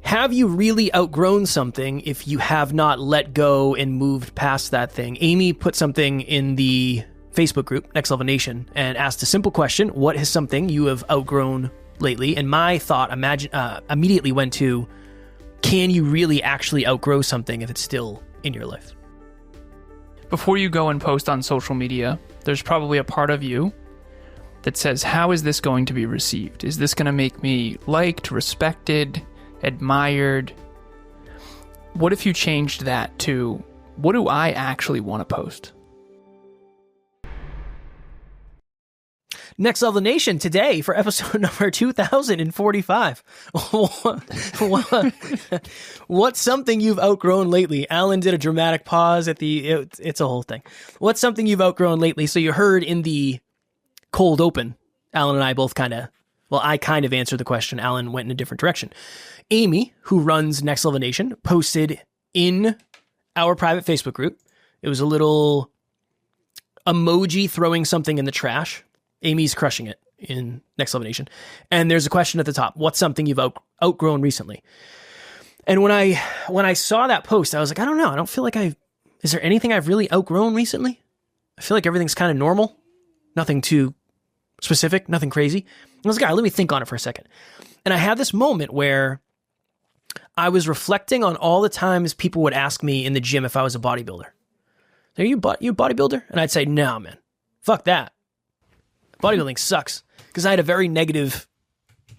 Have you really outgrown something if you have not let go and moved past that thing? Amy put something in the Facebook group, Next Level Nation, and asked a simple question: what is something you have outgrown lately? And my thought immediately went to, can you really actually outgrow something if it's still in your life? Before you go and post on social media, there's probably a part of you that says, how is this going to be received? Is this going to make me liked, respected, admired? What if you changed that to, what do I actually want to post? Next Level Nation today for episode number 2045. What's something you've outgrown lately? Alan did a dramatic pause at it's a whole thing. What's something you've outgrown lately? So you heard in the cold open, Alan and I both I kind of answered the question. Alan went in a different direction. Amy, who runs Next Level Nation, posted in our private Facebook group. It was a little emoji throwing something in the trash. Amy's crushing it in Next Level Nation. And there's a question at the top. What's something you've outgrown recently? And when I saw that post, I was like, I don't know. I don't feel like is there anything I've really outgrown recently? I feel like everything's kind of normal. Nothing too specific, nothing crazy. I was like, all right, let me think on it for a second. And I had this moment where I was reflecting on all the times people would ask me in the gym if I was a bodybuilder. Are you a bodybuilder? And I'd say, no, man, fuck that. Bodybuilding sucks. Because I had a very negative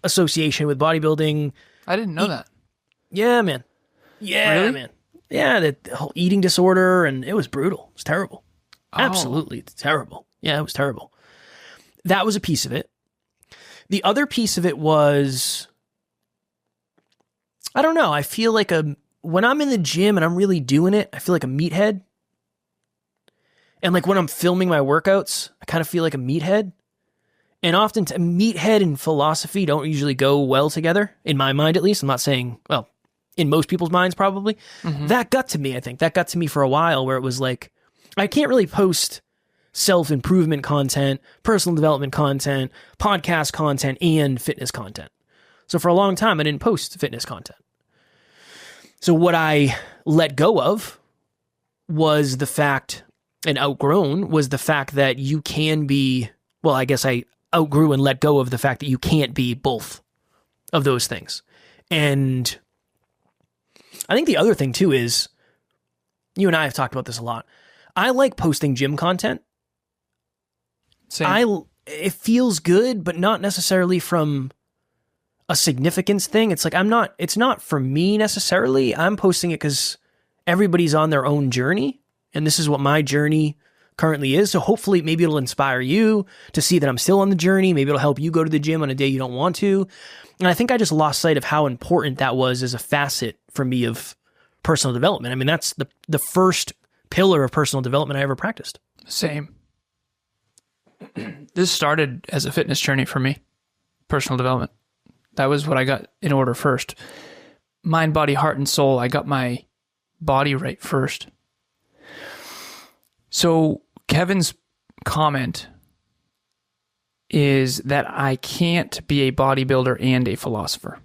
association with bodybuilding. I didn't know that. Yeah, man. Yeah, really? Man. Yeah, the whole eating disorder, and it was brutal. It was terrible. Oh. Absolutely terrible. Yeah, it was terrible. That was a piece of it. The other piece of it was, I don't know, I feel like when I'm in the gym and I'm really doing it, I feel like a meathead. And like when I'm filming my workouts, I kind of feel like a meathead. And often meathead and philosophy don't usually go well together, in my mind at least. I'm not saying, well, in most people's minds probably. Mm-hmm. That got to me, I think. That got to me for a while where it was like, I can't really post self-improvement content, personal development content, podcast content, and fitness content. So for a long time, I didn't post fitness content. So what I let go of was the fact, and outgrown, was the fact that you can be, well, I guess I outgrew and let go of the fact that you can't be both of those things. And I think the other thing too is, you and I have talked about this a lot. I like posting gym content. Same. It feels good, but not necessarily from a significance thing. It's like, it's not for me necessarily. I'm posting it because everybody's on their own journey. And this is what my journey currently is. So hopefully maybe it'll inspire you to see that I'm still on the journey. Maybe it'll help you go to the gym on a day you don't want to. And I think I just lost sight of how important that was as a facet for me of personal development. I mean, that's the first pillar of personal development I ever practiced. Same. This started as a fitness journey for me. Personal development. That was what I got in order first. Mind, body, heart, and soul. I got my body right first. So Kevin's comment is that I can't be a bodybuilder and a philosopher.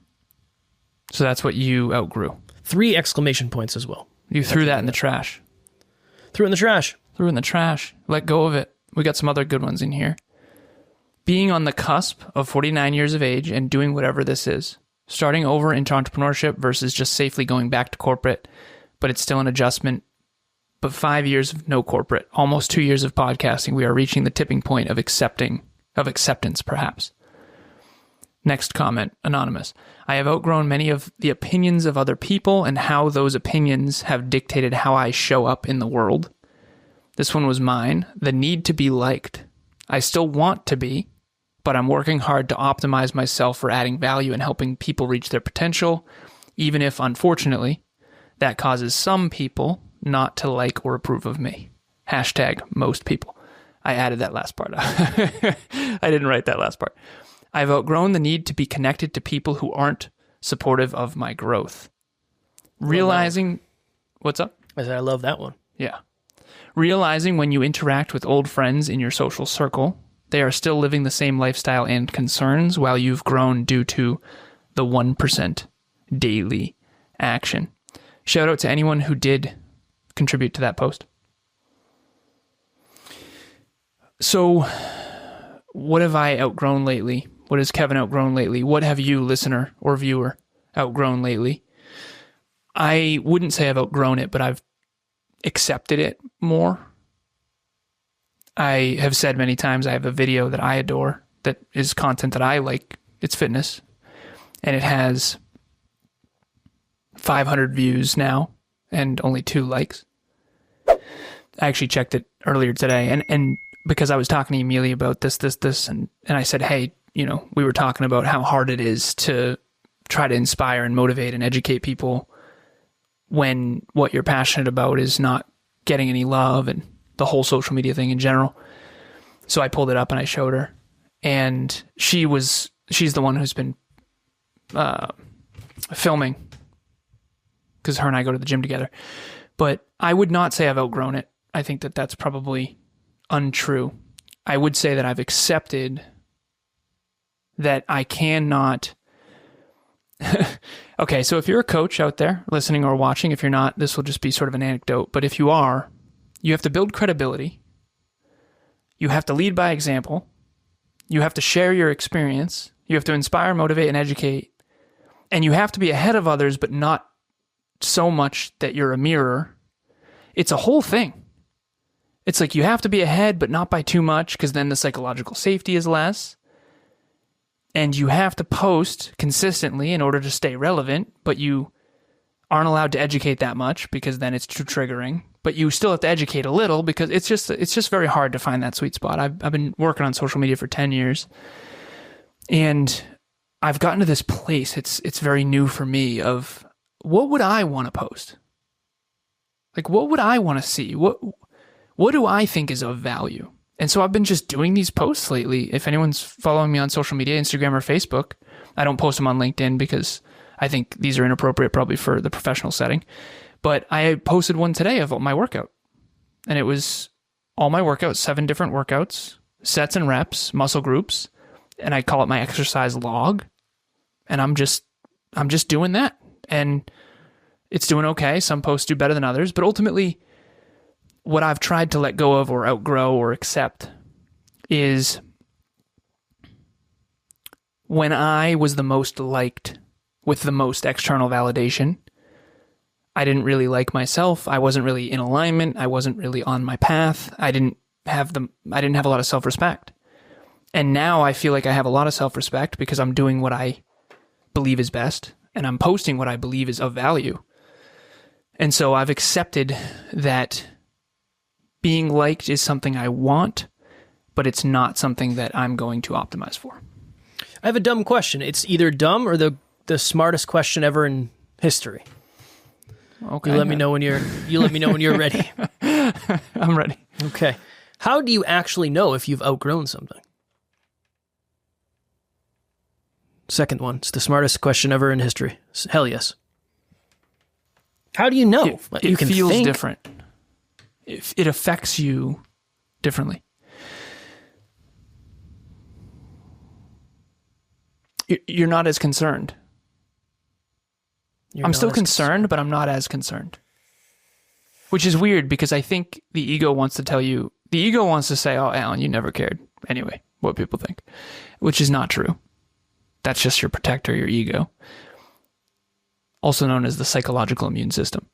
So that's what you outgrew. 3 exclamation points as well. You threw that in the trash. Threw it in the trash. Threw it in the trash. Let go of it. We got some other good ones in here. Being on the cusp of 49 years of age and doing whatever this is. Starting over into entrepreneurship versus just safely going back to corporate, but it's still an adjustment. But 5 years of no corporate, almost 2 years of podcasting, we are reaching the tipping point of acceptance, perhaps. Next comment, anonymous. I have outgrown many of the opinions of other people and how those opinions have dictated how I show up in the world. This one was mine. The need to be liked. I still want to be, but I'm working hard to optimize myself for adding value and helping people reach their potential, even if, unfortunately, that causes some people not to like or approve of me. Hashtag most people. I added that last part. I didn't write that last part. I've outgrown the need to be connected to people who aren't supportive of my growth. Realizing... What's up? I said I love that one. Yeah. Realizing when you interact with old friends in your social circle, they are still living the same lifestyle and concerns while you've grown due to the 1% daily action. Shout out to anyone who did contribute to that post. So, what have I outgrown lately? What has Kevin outgrown lately? What have you, listener or viewer, outgrown lately? I wouldn't say I've outgrown it, but I've accepted it more. I have said many times I have a video that I adore that is content that I like. It's fitness. And it has 500 views now and only 2 likes. I actually checked it earlier today. And because I was talking to Amelia about this, and I said, hey, we were talking about how hard it is to try to inspire and motivate and educate people when what you're passionate about is not getting any love and the whole social media thing in general. So I pulled it up and I showed her, and she's the one who's been filming, because her and I go to the gym together. But I would not say I've outgrown it. I think that that's probably untrue. I would say that I've accepted that I cannot. Okay, so if you're a coach out there listening or watching, if you're not, this will just be sort of an anecdote. But if you are, you have to build credibility. You have to lead by example. You have to share your experience. You have to inspire, motivate, and educate. And you have to be ahead of others, but not so much that you're a mirror. It's a whole thing. It's like you have to be ahead, but not by too much, because then the psychological safety is less. And you have to post consistently in order to stay relevant, but you aren't allowed to educate that much, because then it's too triggering. But you still have to educate a little, because it's just very hard to find that sweet spot. I've been working on social media for 10 years, and I've gotten to this place. It's very new for me of what would I want to post? Like, what would I want to see? What do I think is of value? And so I've been just doing these posts lately. If anyone's following me on social media, Instagram or Facebook, I don't post them on LinkedIn because I think these are inappropriate probably for the professional setting. But I posted one today of my workout. And it was all my workouts, 7 different workouts, sets and reps, muscle groups. And I call it my exercise log. And I'm just doing that. And it's doing okay. Some posts do better than others. But ultimately, what I've tried to let go of or outgrow or accept is when I was the most liked with the most external validation, I didn't really like myself. I wasn't really in alignment. I wasn't really on my path. I didn't have a lot of self-respect. And now I feel like I have a lot of self-respect because I'm doing what I believe is best and I'm posting what I believe is of value. And so I've accepted that being liked is something I want, but it's not something that I'm going to optimize for. I have a dumb question. It's either dumb or the smartest question ever in history. Okay. You let me know when you're ready. I'm ready. Okay. How do you actually know if you've outgrown something? Second one. It's the smartest question ever in history. Hell yes. How do you know? It feels different. It affects you differently. You're not as concerned. I'm still concerned, but I'm not as concerned. Which is weird because I think the ego wants to say, oh, Alan, you never cared anyway, what people think, which is not true. That's just your protector, your ego. Also known as the psychological immune system,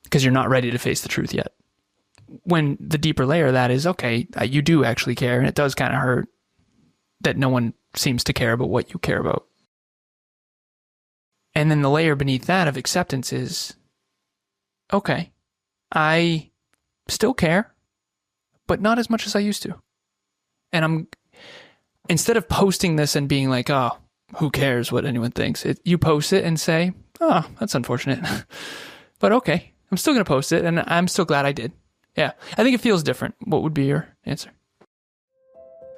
because you're not ready to face the truth yet. When the deeper layer of that is, okay, you do actually care, and it does kind of hurt that no one seems to care about what you care about. And then the layer beneath that of acceptance is, okay, I still care, but not as much as I used to. And instead of posting this and being like, oh, who cares what anyone thinks, you post it and say, oh, that's unfortunate. But okay, I'm still going to post it, and I'm still glad I did. Yeah, I think it feels different. What would be your answer?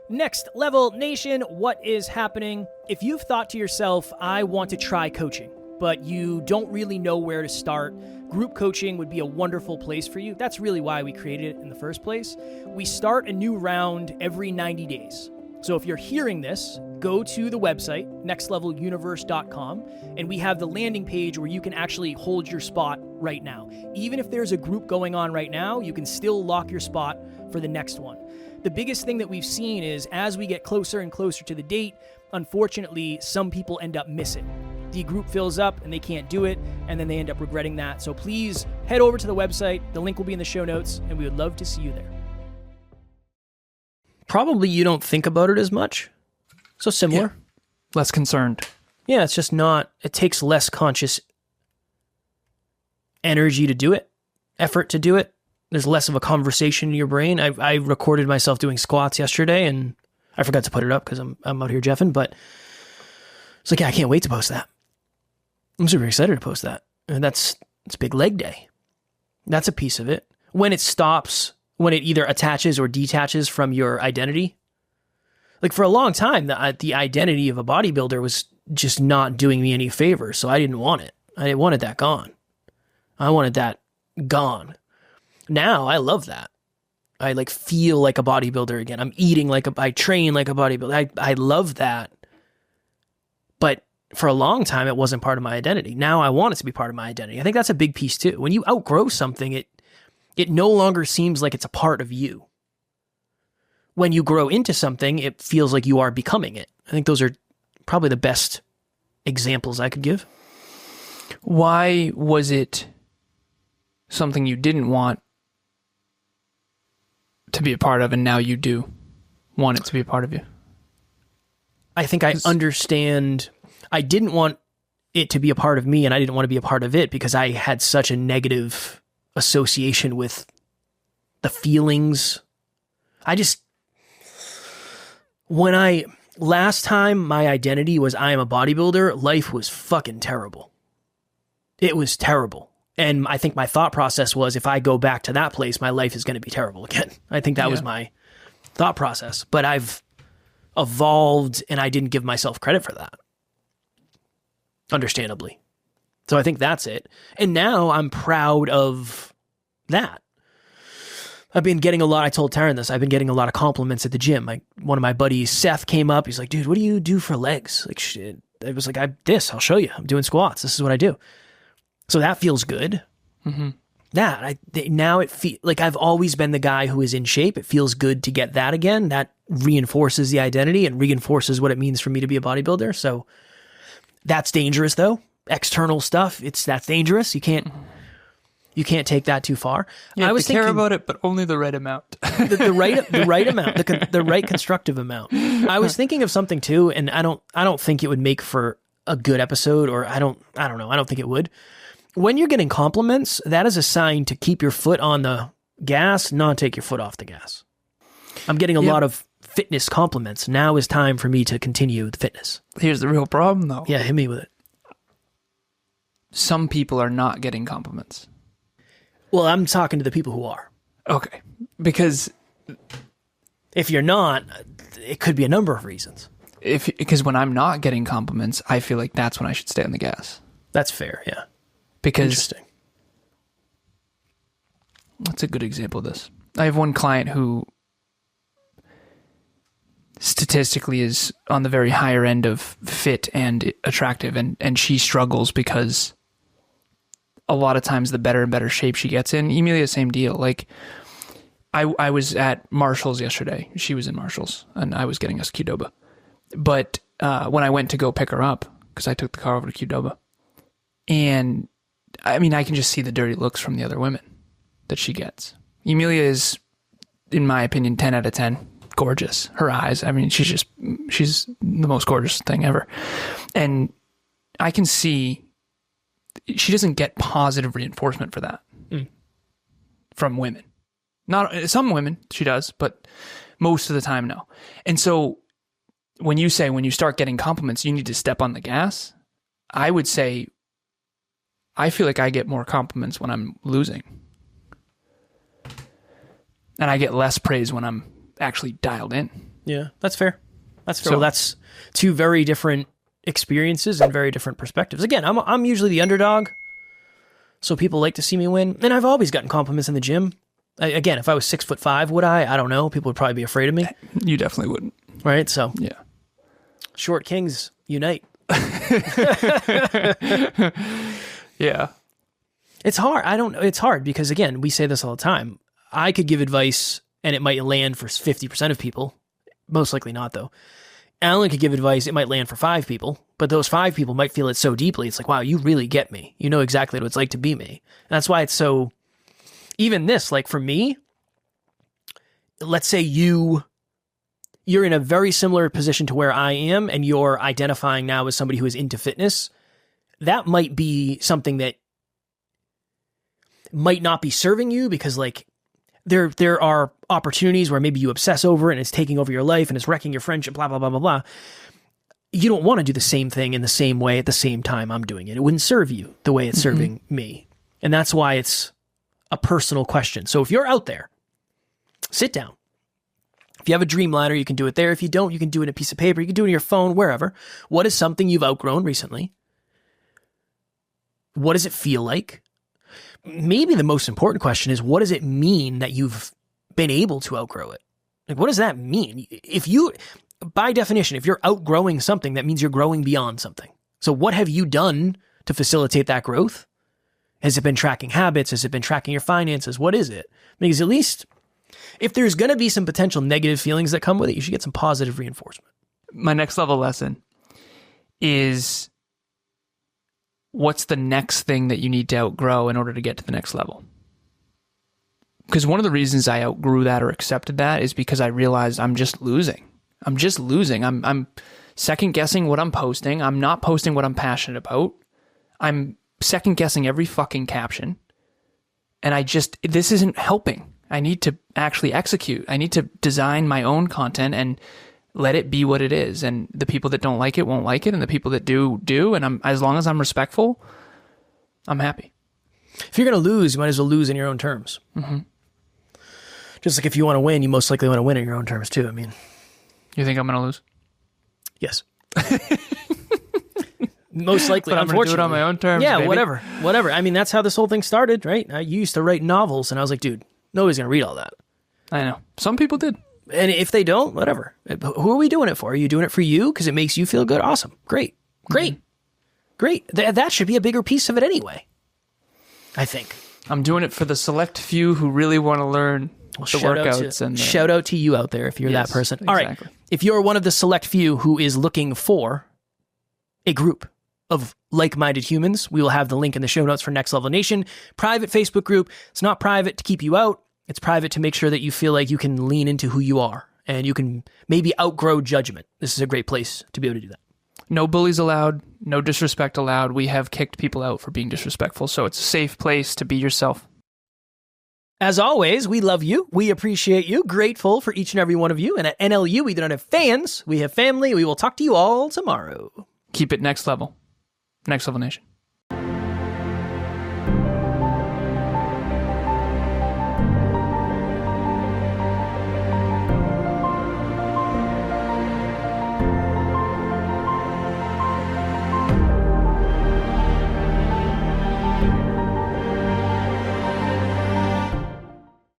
Next Level Nation, what is happening? If you've thought to yourself, I want to try coaching, but you don't really know where to start, group coaching would be a wonderful place for you. That's really why we created it in the first place. We start a new round every 90 days. So if you're hearing this, go to the website, nextleveluniverse.com, and we have the landing page where you can actually hold your spot right now. Even if there's a group going on right now, you can still lock your spot for the next one. The biggest thing that we've seen is as we get closer and closer to the date, unfortunately, some people end up missing. The group fills up and they can't do it, and then they end up regretting that. So please head over to the website. The link will be in the show notes, and we would love to see you there. Probably you don't think about it as much. So similar. Yeah. Less concerned. Yeah, it's just not, it takes less conscious energy to do it, effort to do it. There's less of a conversation in your brain. I recorded myself doing squats yesterday, and I forgot to put it up because I'm out here jeffing, but it's like, yeah, I can't wait to post that. I'm super excited to post that. And it's big leg day. That's a piece of it. When it stops, when it either attaches or detaches from your identity. Like for a long time, the identity of a bodybuilder was just not doing me any favors, so I didn't want it. I wanted that gone. I wanted that gone. Now I love that. I like feel like a bodybuilder again. I'm eating I train like a bodybuilder. I love that. But for a long time, it wasn't part of my identity. Now I want it to be part of my identity. I think that's a big piece too. When you outgrow something, it no longer seems like it's a part of you. When you grow into something, it feels like you are becoming it. I think those are probably the best examples I could give. Why was it something you didn't want to be a part of, and now you do want it to be a part of you? I think I understand. I didn't want it to be a part of me, and I didn't want to be a part of it because I had such a negative association with the feelings. Last time my identity was I am a bodybuilder, life was fucking terrible. It was terrible. And I think my thought process was, if I go back to that place, my life is going to be terrible again. I think that was my thought process. But I've evolved, and I didn't give myself credit for that. Understandably. So I think that's it. And now I'm proud of that. I've been getting I told Taryn this, I've been getting a lot of compliments at the gym. One of my buddies, Seth, came up. He's like, dude, what do you do for legs? Like, shit. I was like, I'll show you. I'm doing squats. This is what I do. So that feels good. Mm-hmm. Now it feels like I've always been the guy who is in shape. It feels good to get that again. That reinforces the identity and reinforces what it means for me to be a bodybuilder. So that's dangerous though. External stuff, that's dangerous. You can't take that too far. I was thinking, care about it, but only the right amount. the right amount, the right constructive amount. I was thinking of something too, and I don't think it would make for a good episode, or I don't know. I don't think it would. When you're getting compliments, that is a sign to keep your foot on the gas, not take your foot off the gas. I'm getting a lot of fitness compliments. Now is time for me to continue the fitness. Here's the real problem though. Yeah, hit me with it. Some people are not getting compliments. Well, I'm talking to the people who are. Okay. Because if you're not, it could be a number of reasons. Because when I'm not getting compliments, I feel like that's when I should stay on the gas. That's fair, yeah. Because interesting. That's a good example of this. I have one client who statistically is on the very higher end of fit and attractive, and she struggles because a lot of times the better and better shape she gets in, Emilia, same deal. Like I was at Marshall's yesterday. She was in Marshall's and I was getting us Qdoba. But when I went to go pick her up, because I took the car over to Qdoba, and I mean, I can just see the dirty looks from the other women that she gets. Emilia is, in my opinion, 10 out of 10. Gorgeous. Her eyes. I mean, she's the most gorgeous thing ever. And I can see she doesn't get positive reinforcement for that from women. Not some women she does, but most of the time, no. And so when you start getting compliments, you need to step on the gas. I would say, I feel like I get more compliments when I'm losing. And I get less praise when I'm actually dialed in. Yeah, that's fair. That's fair. So that's two very different experiences and very different perspectives. Again, I'm usually the underdog, so people like to see me win. And I've always gotten compliments in the gym. Again, if I was 6'5", would I? I don't know. People would probably be afraid of me. You definitely wouldn't. Right? So Yeah. short kings unite. Yeah. It's hard. It's hard because, again, we say this all the time. I could give advice and it might land for 50% of people. Most likely not, though. Alan could give advice. It might land for 5 people, but those 5 people might feel it so deeply. It's like, wow, you really get me. You know exactly what it's like to be me. And that's why it's so, even this, like for me, let's say you're in a very similar position to where I am and you're identifying now as somebody who is into fitness. That might be something that might not be serving you because like there are opportunities where maybe you obsess over it and it's taking over your life and it's wrecking your friendship, blah, blah, blah, blah, blah. You don't want to do the same thing in the same way at the same time I'm doing it. It wouldn't serve you the way it's serving me. And that's why it's a personal question. So if you're out there, sit down. If you have a Dreamliner, you can do it there. If you don't, you can do it in a piece of paper. You can do it on your phone, wherever. What is something you've outgrown recently? What does it feel like? Maybe the most important question is, what does it mean that you've been able to outgrow it? Like, what does that mean? If you, by definition, if you're outgrowing something, that means you're growing beyond something. So what have you done to facilitate that growth? Has it been tracking habits? Has it been tracking your finances? What is it? Because at least if there's going to be some potential negative feelings that come with it, you should get some positive reinforcement. My next level lesson is, what's the next thing that you need to outgrow in order to get to the next level? Because one of the reasons I outgrew that or accepted that is because I realized I'm just losing. I'm second guessing what I'm posting. I'm not posting what I'm passionate about. I'm second guessing every fucking caption. And this isn't helping. I need to actually execute. I need to design my own content and let it be what it is. And the people that don't like it won't like it. And the people that do. And as long as I'm respectful, I'm happy. If you're going to lose, you might as well lose in your own terms. Mm-hmm. Just like if you want to win, you most likely want to win in your own terms too. I mean, you think I'm going to lose? Yes. Most likely, but I'm going to do it on my own terms. Yeah, baby. whatever. I mean, that's how this whole thing started, right? I used to write novels and I was like, dude, nobody's going to read all that. I know. Some people did. And if they don't, whatever. Who are we doing it for? Are you doing it for you because it makes you feel good? Awesome. Great. That should be a bigger piece of it anyway, I think. I'm doing it for the select few who really want to learn the workouts. Shout out to you out there if you're that person. Exactly. All right. If you're one of the select few who is looking for a group of like-minded humans, we will have the link in the show notes for Next Level Nation. Private Facebook group. It's not private to keep you out. It's private to make sure that you feel like you can lean into who you are and you can maybe outgrow judgment. This is a great place to be able to do that. No bullies allowed. No disrespect allowed. We have kicked people out for being disrespectful, so it's a safe place to be yourself. As always, we love you. We appreciate you. Grateful for each and every one of you. And at NLU, we don't have fans. We have family. We will talk to you all tomorrow. Keep it next level. Next Level Nation.